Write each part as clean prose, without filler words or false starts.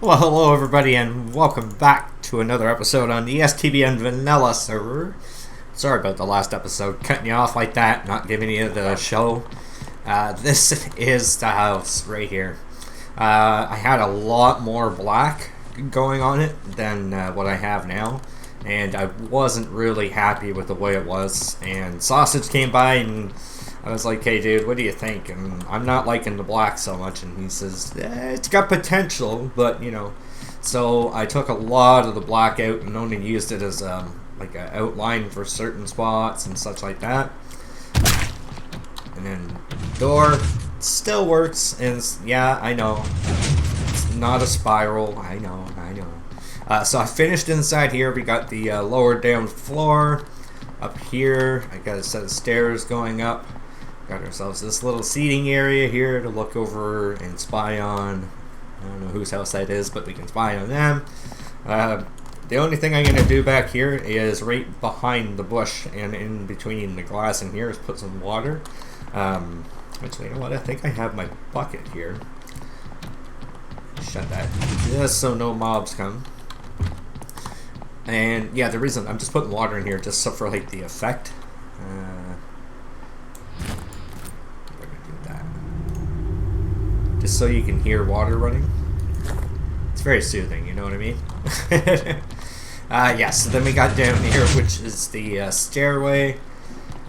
Well, hello everybody, and welcome back to another episode on the STBN Vanilla server. Sorry about the last episode, cutting you off like that, not giving you the show. This is the house right here. I had a lot more black going on it than what I have now, and I wasn't really happy with the way it was. And Sausage came by and I was like, hey dude, what do you think? And I'm not liking the black so much. And he says, it's got potential, but you know. So I took a lot of the black out and only used it as like an outline for certain spots and such like that. And then door still works. And yeah, I know. It's not a spiral. I know. So I finished inside here. We got the lower down floor. Up here, I got a set of stairs going up. Got ourselves this little seating area here to look over and spy on. I don't know whose house that is, but we can spy on them. The only thing I'm going to do back here is right behind the bush and in between the glass in here is put some water. Actually, you know what? I think I have my bucket here. Shut that. Just so no mobs come. And yeah, the reason I'm just putting water in here just so for like the effect. Just so you can hear water running. It's very soothing, you know what I mean? Yeah, so then we got down here, which is the stairway,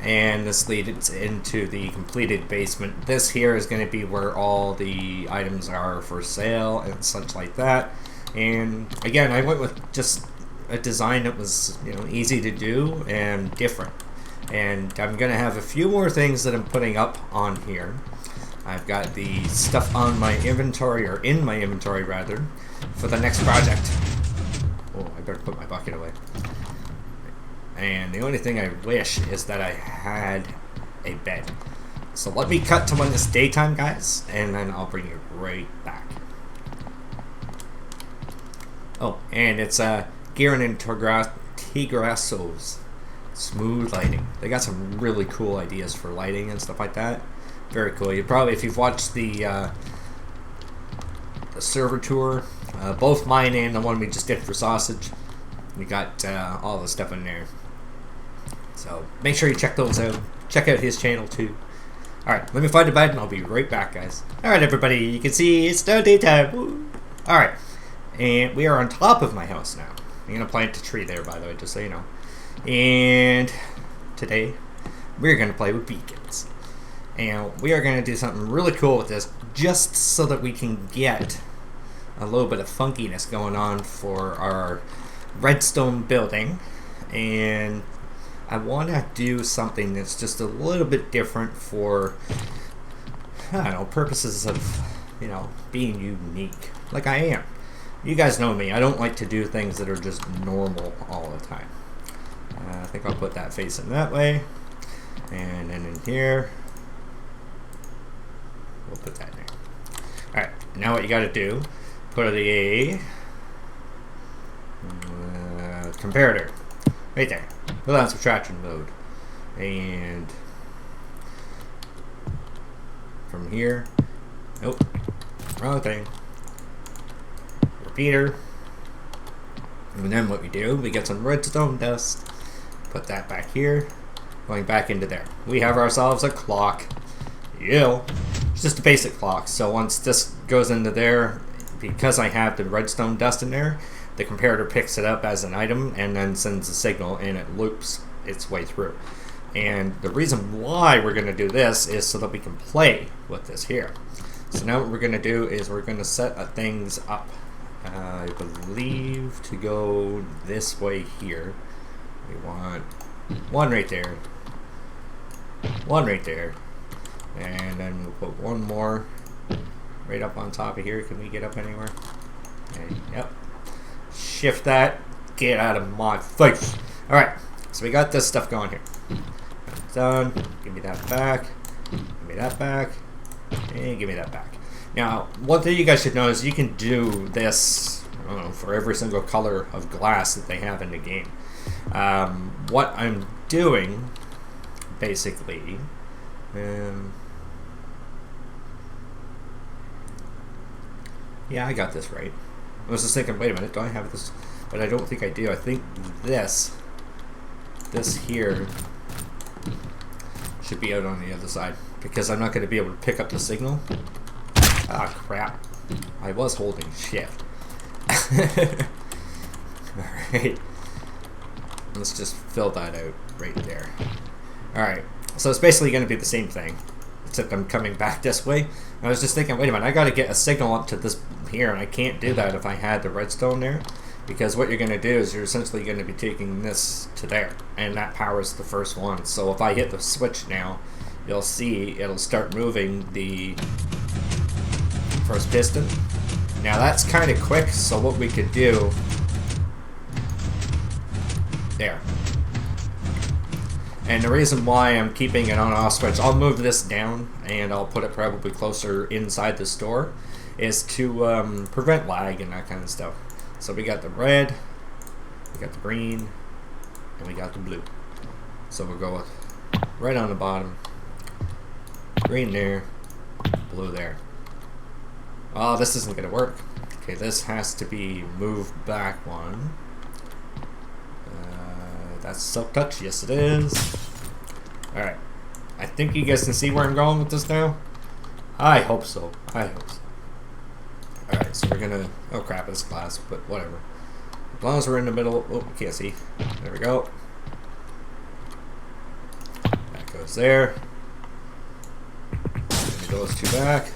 and this leads into the completed basement. This here is going to be where all the items are for sale and such like that. And again, I went with just a design that was, you know, easy to do and different. And I'm going to have a few more things that I'm putting up on here. I've got the stuff on my inventory, or in my inventory rather, for the next project. Oh, I better put my bucket away. And the only thing I wish is that I had a bed. So let me cut to when it's daytime, guys, and then I'll bring you right back. Oh, and it's Gearin and Tigrasso's smooth lighting. They got some really cool ideas for lighting and stuff like that. Very cool. You probably, if you've watched the server tour, both mine and the one we just did for Sausage, we got all the stuff in there. So make sure you check those out. Check out his channel too. Alright, let me find a bed and I'll be right back, guys. Alright everybody, you can see it's now daytime. Alright, and we are on top of my house now. I'm going to plant a tree there, by the way, just so you know. And today, we're going to play with beacons. And we are going to do something really cool with this, just so that we can get a little bit of funkiness going on for our redstone building. And I want to do something that's just a little bit different for, I don't know, purposes of, you know, being unique, like I am. You guys know me. I don't like to do things that are just normal all the time. I think I'll put that facing that way. And then in here, we'll put that in there. Alright, now what you gotta do, put a comparator right there. Put that on subtraction mode. And from here, nope, wrong thing. Repeater. And then what we do, we get some redstone dust, put that back here, going back into there. We have ourselves a clock. Yeah. It's just a basic clock, so once this goes into there, because I have the redstone dust in there, the comparator picks it up as an item and then sends a signal and it loops its way through. And the reason why we're going to do this is so that we can play with this here. So now what we're going to do is we're going to set things up, I believe, to go this way here. We want one right there, one right there. And then we'll put one more right up on top of here. Can we get up anywhere? Okay, yep. Shift that. Get out of my face. Alright, so we got this stuff going here. Done. Give me that back. Give me that back. And give me that back. Now, one thing you guys should know is you can do this, I don't know, for every single color of glass that they have in the game. What I'm doing, basically, yeah, I got this right. I was just thinking, wait a minute, do I have this? But I don't think I do. I think this here should be out on the other side because I'm not going to be able to pick up the signal. Ah, crap. I was holding shift. Alright. Let's just fill that out right there. Alright. So it's basically going to be the same thing, except I'm coming back this way. I was just thinking, wait a minute, I got to get a signal up to this here, and I can't do that if I had the redstone there. Because what you're going to do is you're essentially going to be taking this to there, and that powers the first one. So if I hit the switch now, you'll see it'll start moving the first piston. Now that's kind of quick, so what we could do, there. And the reason why I'm keeping an on-off switch, I'll move this down and I'll put it probably closer inside the store, is to prevent lag and that kind of stuff. So we got the red, we got the green, and we got the blue. So we'll go with red on the bottom, green there, blue there. Oh, this isn't going to work. Okay, this has to be moved back one. That's silk touch. Yes, it is. Alright. I think you guys can see where I'm going with this now. I hope so. I hope so. Alright, so we're gonna... Oh crap, it's glass, but whatever. As long as we're in the middle... Oh, we can't see. There we go. That goes there. And those two back.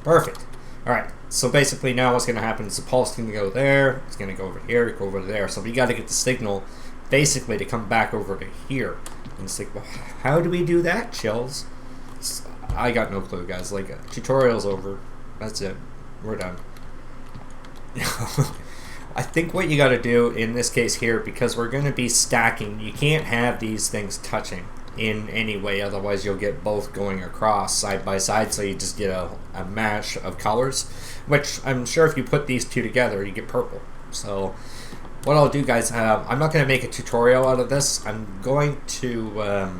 Perfect. Alright, so basically now what's gonna happen is the pulse is gonna go there. It's gonna go over here, go over there. So we gotta get the signal basically to come back over to here. And it's like, well, how do we do that, Chills? I got no clue, guys. Like, tutorial's over. That's it. We're done. I think what you got to do in this case here, because we're going to be stacking, you can't have these things touching in any way, otherwise you'll get both going across side by side, so you just get a mash of colors, which I'm sure if you put these two together, you get purple. So what I'll do, guys, I'm not going to make a tutorial out of this. I'm going to...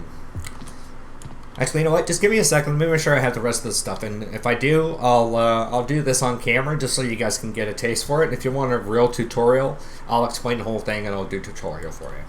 Actually, you know what? Just give me a second. Let me make sure I have the rest of this stuff. And if I do, I'll do this on camera just so you guys can get a taste for it. And if you want a real tutorial, I'll explain the whole thing and I'll do a tutorial for you.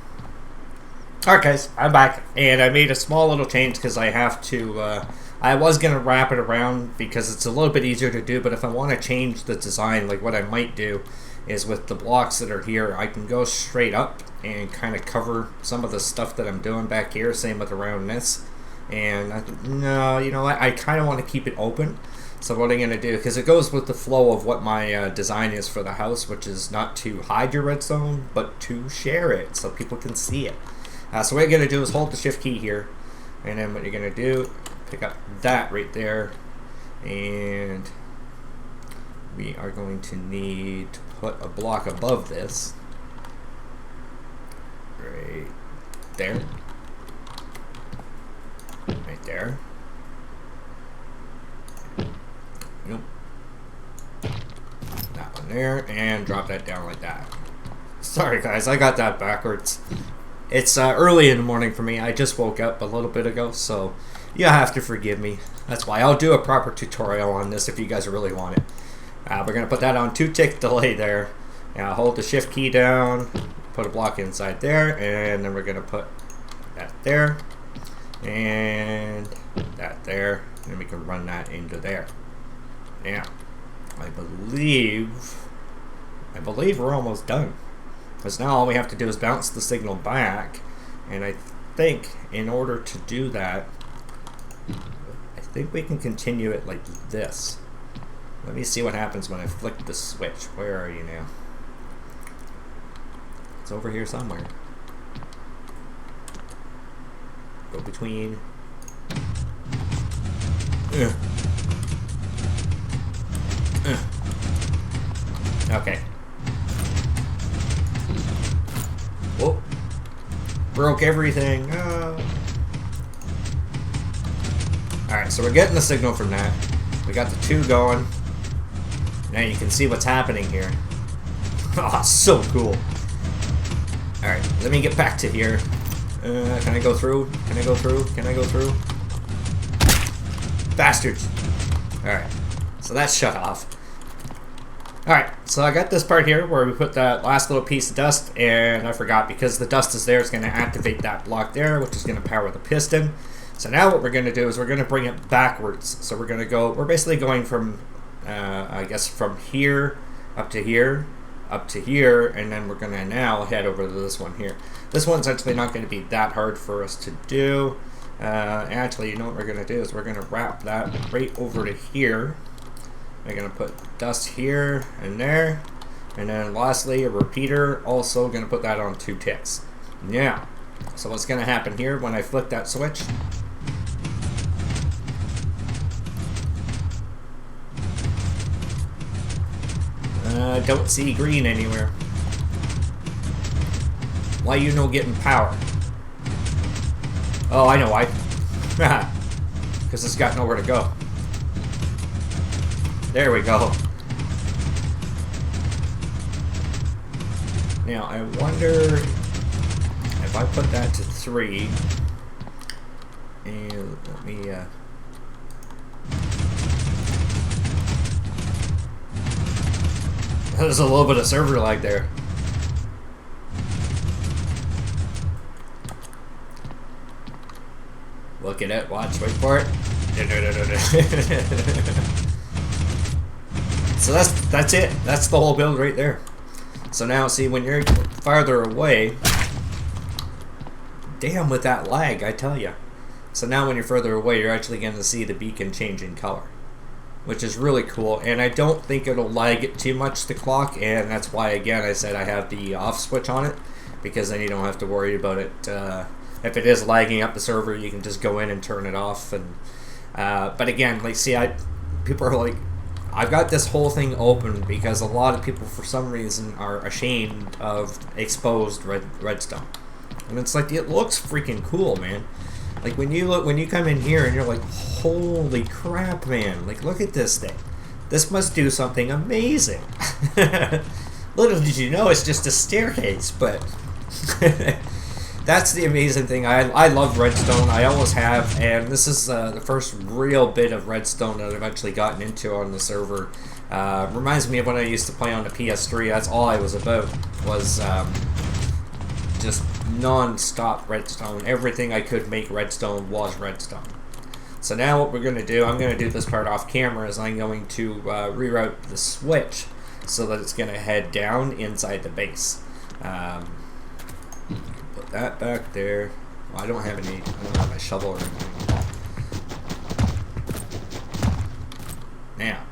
Alright, guys. I'm back. And I made a small little change because I have to... I was going to wrap it around because it's a little bit easier to do. But if I want to change the design, like what I might do is with the blocks that are here, I can go straight up and kind of cover some of the stuff that I'm doing back here. Same with around this. And no, you know what? I kind of want to keep it open. So what I'm going to do, because it goes with the flow of what my design is for the house, which is not to hide your redstone, but to share it so people can see it. So what you're going to do is hold the shift key here. And then what you're going to do, pick up that right there. And we are going to need to put a block above this. Right there. Right there. Nope. That one there, and drop that down like that. Sorry guys, I got that backwards. It's early in the morning for me. I just woke up a little bit ago, so you have to forgive me. That's why I'll do a proper tutorial on this if you guys really want it. We're going to put that on 2-tick delay there. Now hold the shift key down, put a block inside there, and then we're going to put that there. And that there, and we can run that into there. Now, I believe we're almost done, because now all we have to do is bounce the signal back, and I think in order to do that, I think we can continue it like this. Let me see what happens when I flick the switch. Where are you now? It's over here somewhere. Go between. Okay. Whoa. Broke everything. Alright, so we're getting the signal from that. We got the 2 going. Now you can see what's happening here. Oh, so cool. Alright, let me get back to here. Can I go through? Can I go through? Can I go through? Bastards! Alright, so that's shut off. Alright, so I got this part here where we put that last little piece of dust, and I forgot because the dust is there, it's going to activate that block there, which is going to power the piston. So now what we're going to do is we're going to bring it backwards. So we're going to go, we're basically going from, I guess from here, up to here, and then we're going to now head over to this one here. This one's actually not going to be that hard for us to do. Actually, you know what we're going to do is we're going to wrap that right over to here. We're going to put dust here and there. And then lastly, a repeater, also going to put that on 2 ticks. Now, so what's going to happen here when I flick that switch? Don't see green anywhere. Why you no getting power? Oh, I know why. Because it's got nowhere to go. There we go. Now, I wonder if I put that to 3, and let me, there's a little bit of server lag there. Look at it, watch, wait for it. So that's it. That's the whole build right there. So now, see, when you're farther away, damn with that lag, I tell you. So now when you're further away, you're actually going to see the beacon changing color, which is really cool. And I don't think it'll lag it too much, the clock, and that's why, again, I said I have the off switch on it, because then you don't have to worry about it. If it is lagging up the server, you can just go in and turn it off. And but again, like, see, people are like, I've got this whole thing open because a lot of people, for some reason, are ashamed of exposed redstone, and it's like, it looks freaking cool, man. Like when you come in here and you're like, holy crap, man! Like, look at this thing. This must do something amazing. Little did you know, it's just a staircase, but that's the amazing thing. I love redstone. I always have, and this is the first real bit of redstone that I've actually gotten into on the server. Reminds me of when I used to play on the PS3. That's all I was about, was just non-stop redstone. Everything I could make redstone was redstone. So now what we're going to do, I'm going to do this part off camera, is I'm going to reroute the switch so that it's going to head down inside the base. Put that back there. Well, I don't have my shovel or anything. Now,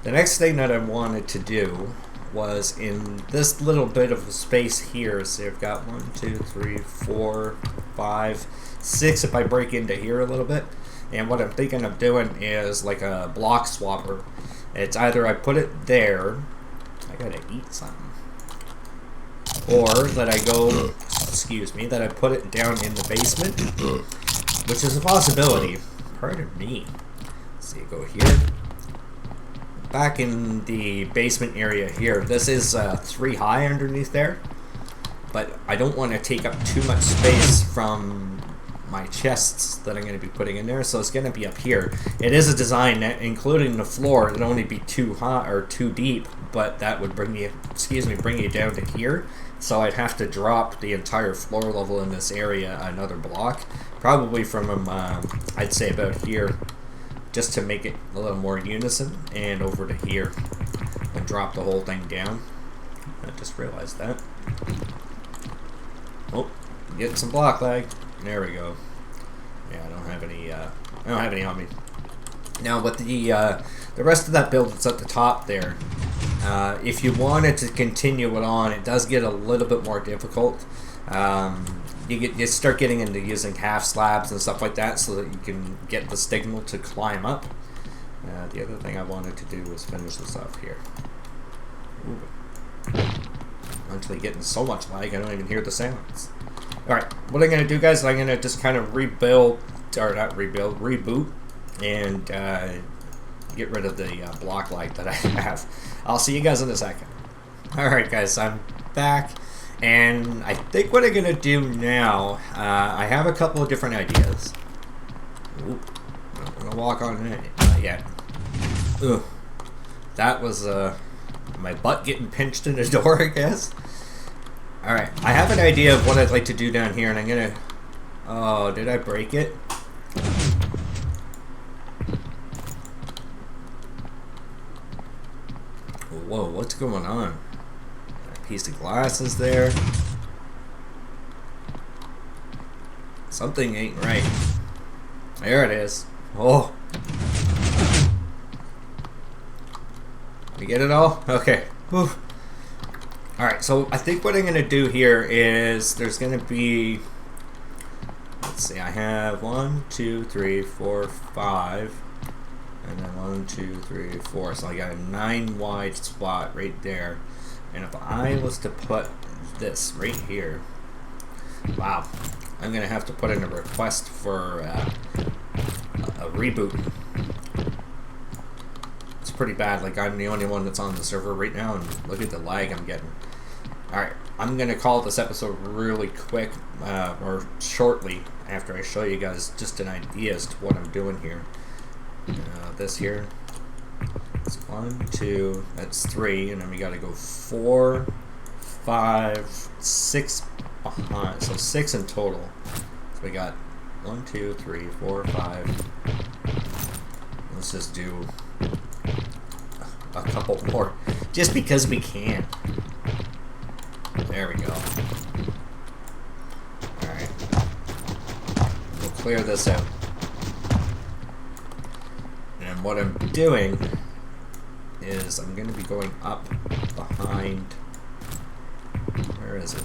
the next thing that I wanted to do was in this little bit of space here. So I've got 1, 2, 3, 4, 5, 6 if I break into here a little bit. And what I'm thinking of doing is like a block swapper. It's either I put it there, I gotta eat something, or that I go, excuse me, that I put it down in the basement, which is a possibility. Pardon me. Let's see, go here. Back in the basement area here, this is 3 high underneath there, but I don't want to take up too much space from my chests that I'm going to be putting in there, so it's going to be up here. It is a design that, including the floor, it'd only be 2 high or 2 deep, but that would bring you, bring you down to here. So I'd have to drop the entire floor level in this area another block, probably from I'd say about here, just to make it a little more unison, and over to here, and drop the whole thing down. I just realized that. Oh, getting some block lag. There we go. Yeah, I don't have any on me. Now, with the rest of that build that's at the top there, if you wanted to continue it on, it does get a little bit more difficult. You start getting into using half slabs and stuff like that, so that you can get the signal to climb up. The other thing I wanted to do was finish this off here. Ooh. I'm actually getting so much lag I don't even hear the sounds. Alright, what I'm going to do, guys, is I'm going to just kind of reboot, and get rid of the block lag that I have. I'll see you guys in a second. Alright, guys, I'm back, and I think what I'm going to do now, I have a couple of different ideas. Ooh, I'm going to walk on it. Not yet. Ugh. That was my butt getting pinched in the door, I guess. Alright, I have an idea of what I'd like to do down here, and I'm gonna... Oh, did I break it? Whoa, what's going on? A piece of glass is there. Something ain't right. There it is. Oh. You get it all? Okay. Whew. Alright, so I think what I'm going to do here is there's going to be... Let's see, I have 1, 2, 3, 4, 5. And then 1, 2, 3, 4. So I got a 9 wide spot right there. And if I was to put this right here... Wow. I'm going to have to put in a request for a reboot. It's pretty bad. Like, I'm the only one that's on the server right now, and look at the lag I'm getting. Alright, I'm going to call this episode really quick, or shortly, after I show you guys just an idea as to what I'm doing here. This here. It's 1, 2, that's 3, and then we got to go 4, 5, 6 behind, so 6 in total. So we got 1, 2, 3, 4, 5. Let's just do a couple more, just because we can. There we go. Alright. We'll clear this out. And what I'm doing is I'm going to be going up behind... Where is it?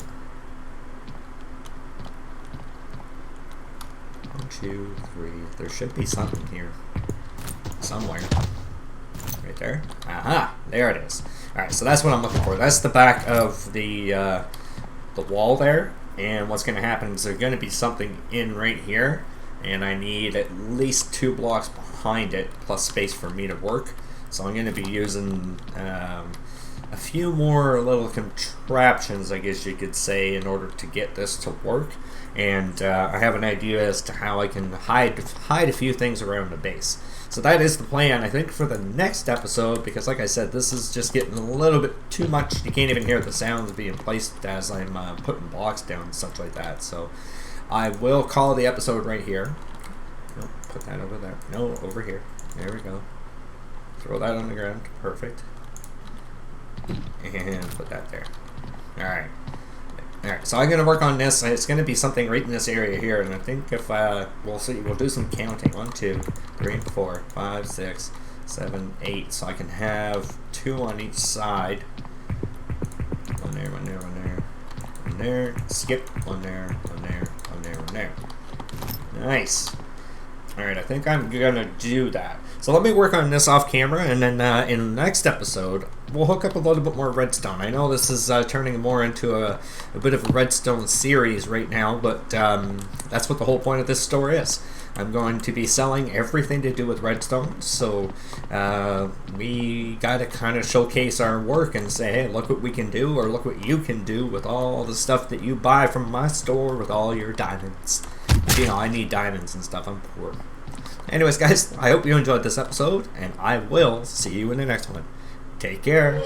1, 2, 3. There should be something here. Somewhere. Right there. Aha! There it is. Alright, so that's what I'm looking for. That's the back of the wall there. And what's going to happen is there's going to be something in right here. And I need at least 2 blocks behind it, plus space for me to work. So I'm going to be using a few more little contraptions, I guess you could say, in order to get this to work. And I have an idea as to how I can hide a few things around the base. So that is the plan, I think, for the next episode, because like I said, this is just getting a little bit too much. You can't even hear the sounds being placed as I'm putting blocks down and such like that. So I will call the episode right here. Nope, put that over there. No, over here. There we go. Throw that on the ground. Perfect. And put that there. Alright. Alright, so I'm going to work on this. It's going to be something right in this area here. And I think if, we'll see, we'll do some counting. 1, 2, 3, 4, 5, 6, 7, 8. So I can have 2 on each side. 1 there, 1 there, 1 there. 1 there. Skip. 1 there, 1 there, 1 there, 1 there. Nice. Alright, I think I'm going to do that. So let me work on this off camera, and then in the next episode, we'll hook up a little bit more redstone. I know this is turning more into a bit of a redstone series right now, but that's what the whole point of this store is. I'm going to be selling everything to do with redstone, so we got to kind of showcase our work and say, hey, look what we can do, or look what you can do with all the stuff that you buy from my store with all your diamonds. You know, I need diamonds and stuff. I'm poor. Anyways, guys, I hope you enjoyed this episode, and I will see you in the next one. Take care.